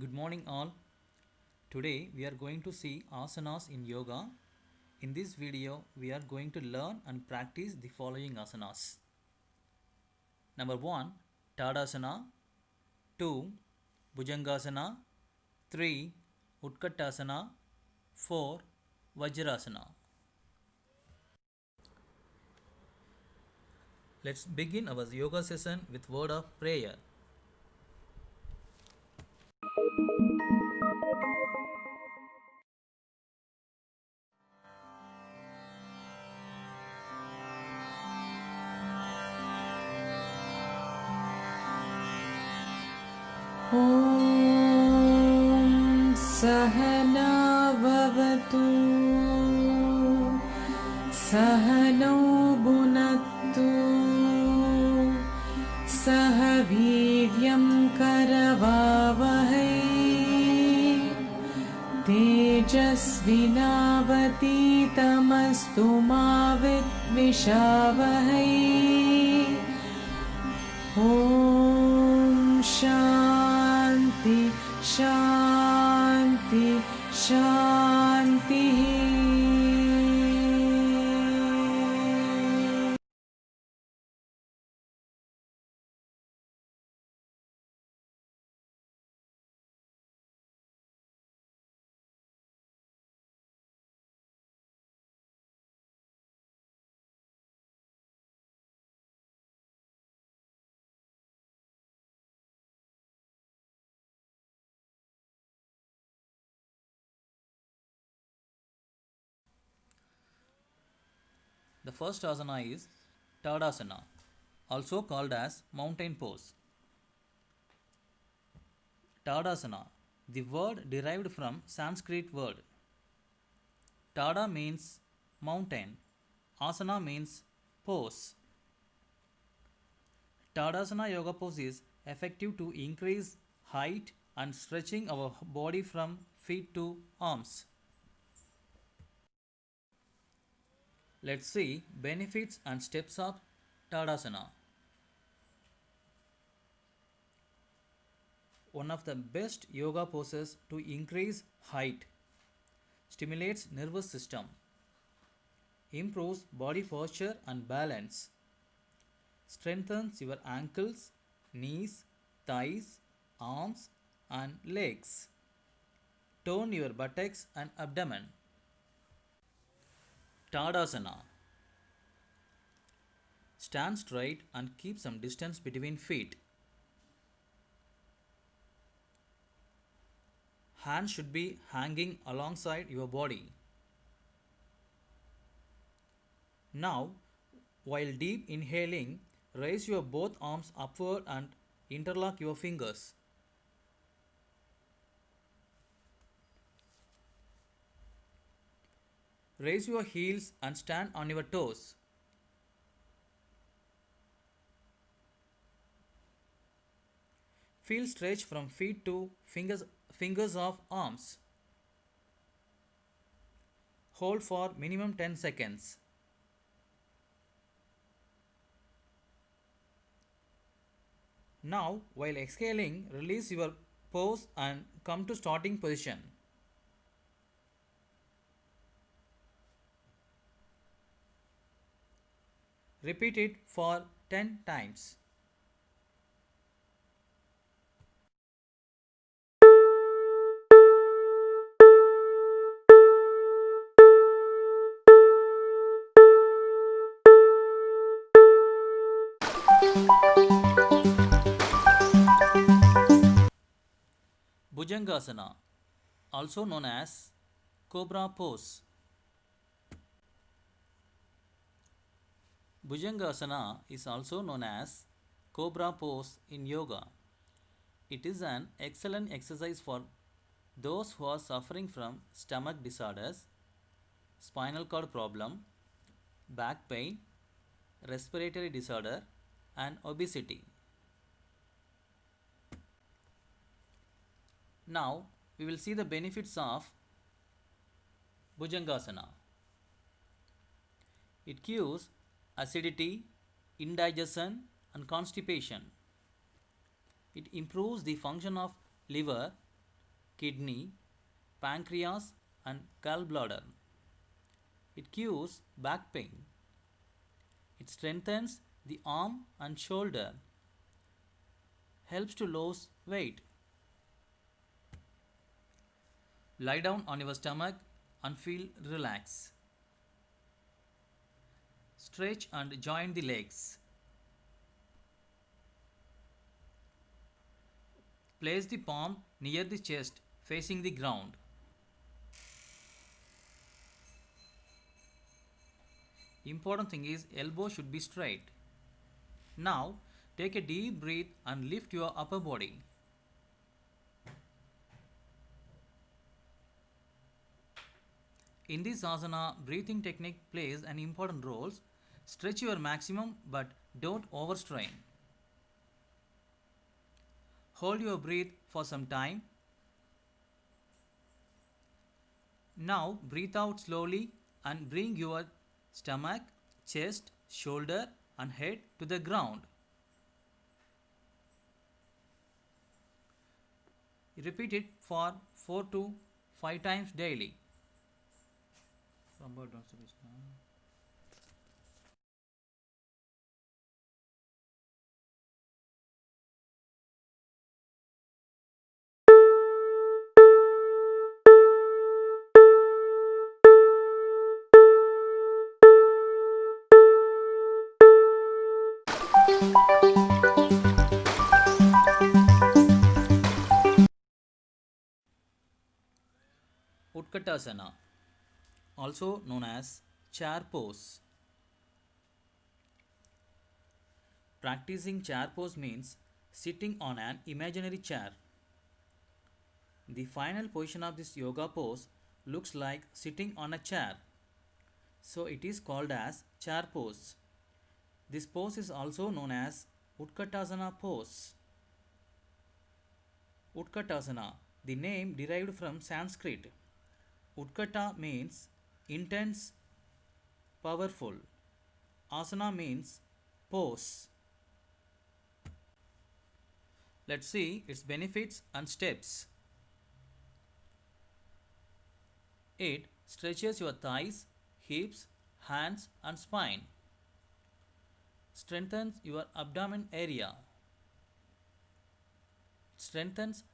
Good morning, all. Today we are going to see asanas in yoga. In this video, we are going to learn and practice the following asanas. Number 1, Tadasana. 2, Bhujangasana. 3, Utkatasana. 4, Vajrasana. Let's begin our yoga session with word of prayer. ॐ सहना भवतु सहनौ भुनक्तु सह वीर्यं करवावहै तेजस्विनावतीतमस्तु मा विद्विषावहै ॐ शान्ति शान्ति शान्तिः The first asana is Tadasana, also called as mountain pose. Tadasana, the word derived from Sanskrit word. Tada means mountain, asana means pose. Tadasana yoga pose is effective to increase height and stretching our body from feet to arms. Let's see benefits and steps of Tadasana. One of the best yoga poses to increase height, stimulates nervous system, improves body posture and balance, strengthens your ankles, knees, thighs, arms and legs, tone your buttocks and abdomen. Tadasana. Stand straight and keep some distance between feet. Hands should be hanging alongside your body. Now, while deep inhaling, raise your both arms upward and interlock your fingers. Raise your heels and stand on your toes. Feel stretch from feet to fingers of arms. Hold for minimum 10 seconds. Now, while exhaling, release your pose and come to starting position. Repeat it for 10 times. Bhujangasana, also known as Cobra pose. Bhujangasana is also known as Cobra pose in yoga. It is an excellent exercise for those who are suffering from stomach disorders, spinal cord problem, back pain, respiratory disorder, and obesity. Now we will see the benefits of Bhujangasana. It cures acidity, indigestion, and constipation. It improves the function of liver kidney, pancreas, and gallbladder. It cures back pain. It strengthens the arm and shoulder. Helps to lose weight. Lie down on your stomach and feel relaxed. Stretch and join the legs. Place the palm near the chest facing the ground. Important thing is elbow should be straight. Now take a deep breath and lift your upper body. In this asana, breathing technique plays an important role. Stretch your maximum but don't overstrain. Hold your breath for some time. Now breathe out slowly and bring your stomach, chest, shoulder and head to the ground. Repeat it for 4 to 5 times daily. Utkatasana, also known as chair pose. Practicing chair pose means sitting on an imaginary chair. The final position of this yoga pose looks like sitting on a chair, so it is called as chair pose. This pose is also known as Utkatasana pose. Utkatasana, the name derived from Sanskrit. Utkata means intense, powerful. Asana means pose. Let's see its benefits and steps. It stretches your thighs, hips, hands and spine. Strengthens your abdomen area. Strengthens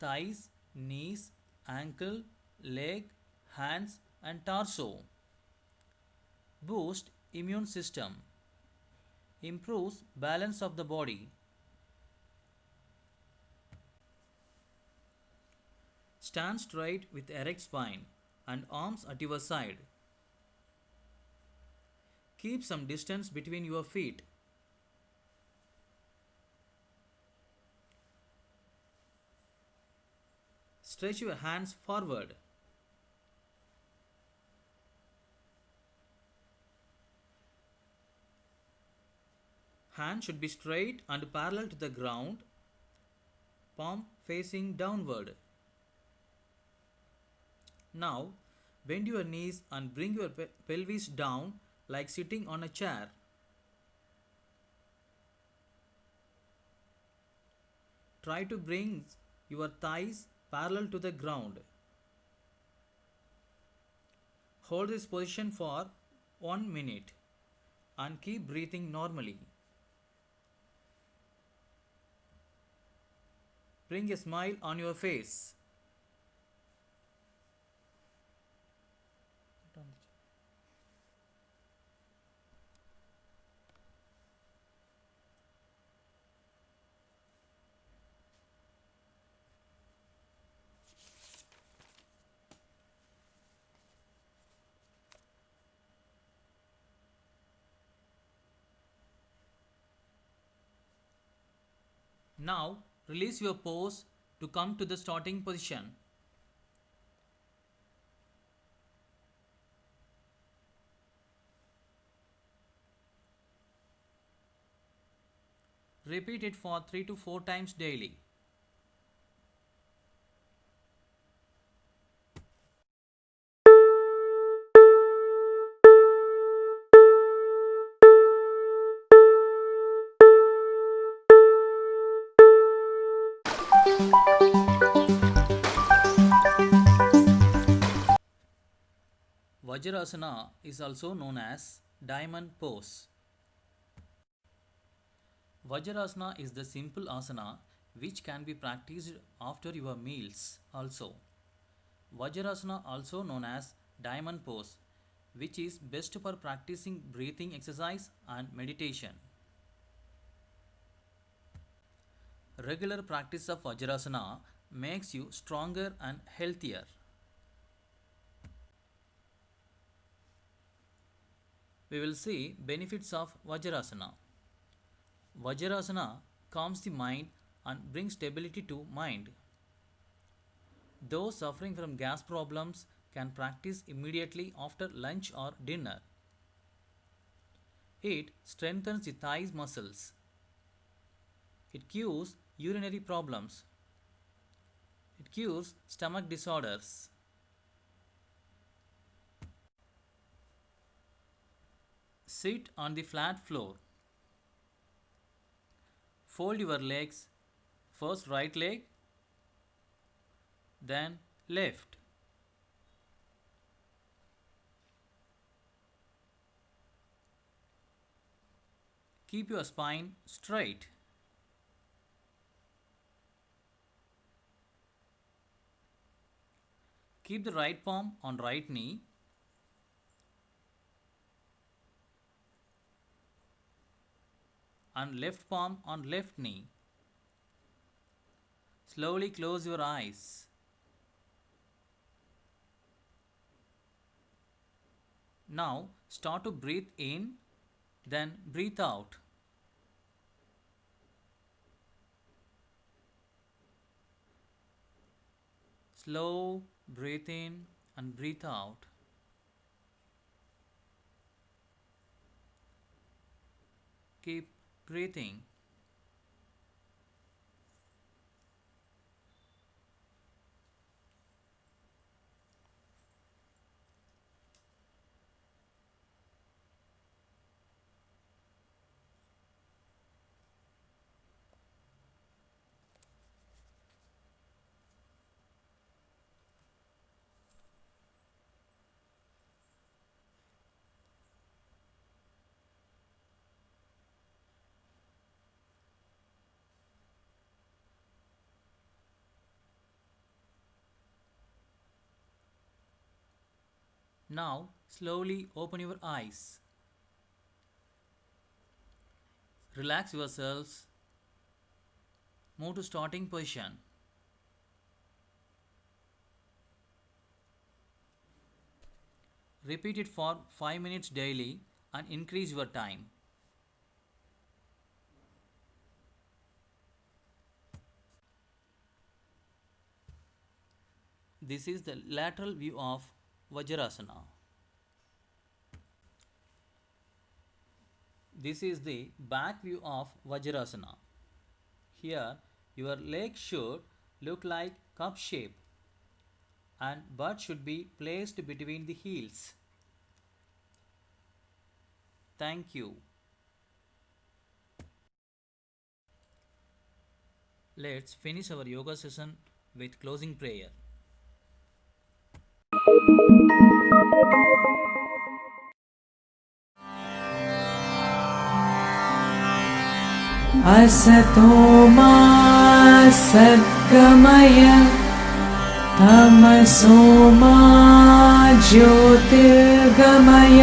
thighs, knees, ankle, leg, hands and torso. Boost immune system. Improves balance of the body. Stand straight with erect spine and arms at your side. Keep some distance between your feet. Stretch your hands forward. Hand should be straight and parallel to the ground, palm facing downward. Now, bend your knees and bring your pelvis down like sitting on a chair. Try to bring your thighs parallel to the ground. Hold this position for 1 minute and keep breathing normally. Bring a smile on your face. Now, release your pose to come to the starting position. Repeat it for 3 to 4 times daily. Vajrasana is also known as diamond pose. Vajrasana is the simple asana which can be practiced after your meals also. Vajrasana, also known as diamond pose, which is best for practicing breathing exercise and meditation. Regular practice of Vajrasana makes you stronger and healthier. We will see benefits of Vajrasana. Vajrasana calms the mind and brings stability to mind. Those suffering from gas problems can practice immediately after lunch or dinner. It strengthens the thighs muscles. It cures urinary problems. It cures stomach disorders. Sit on the flat floor. Fold your legs, first right leg, then left. Keep your spine straight. Keep the right palm on right knee. And left palm on left knee. Slowly close your eyes. Now start to breathe in, then breathe out. Slow breathe in and breathe out. Keep breathing. Now slowly open your eyes. Relax yourselves. Move to starting position. Repeat it for 5 minutes daily and increase your time. This is the lateral view of Vajrasana. This is the back view of Vajrasana. Here your leg should look like cup shape and butt should be placed between the heels. Thank you. Let's finish our yoga session with closing prayer. असतो मा सद्गमय तमसो मा ज्योतिर्गमय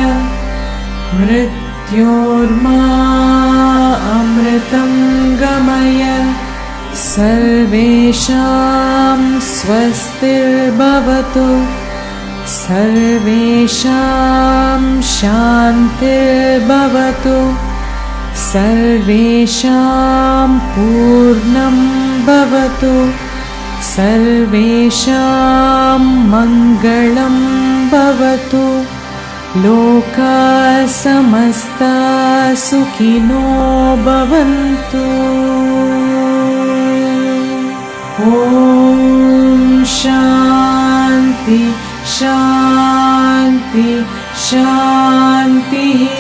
मृत्योर्मा अमृतं गमय सर्वेषां स्वस्तिर्भवतु सर्वेषां शान्तिर्भवतु सर्वेषां पूर्णं भवतु सर्वेषां मङ्गलं भवतु लोकाः समस्ताः सुखिनो भवन्तु ॐ शान्ति शान्ति शान्तिः।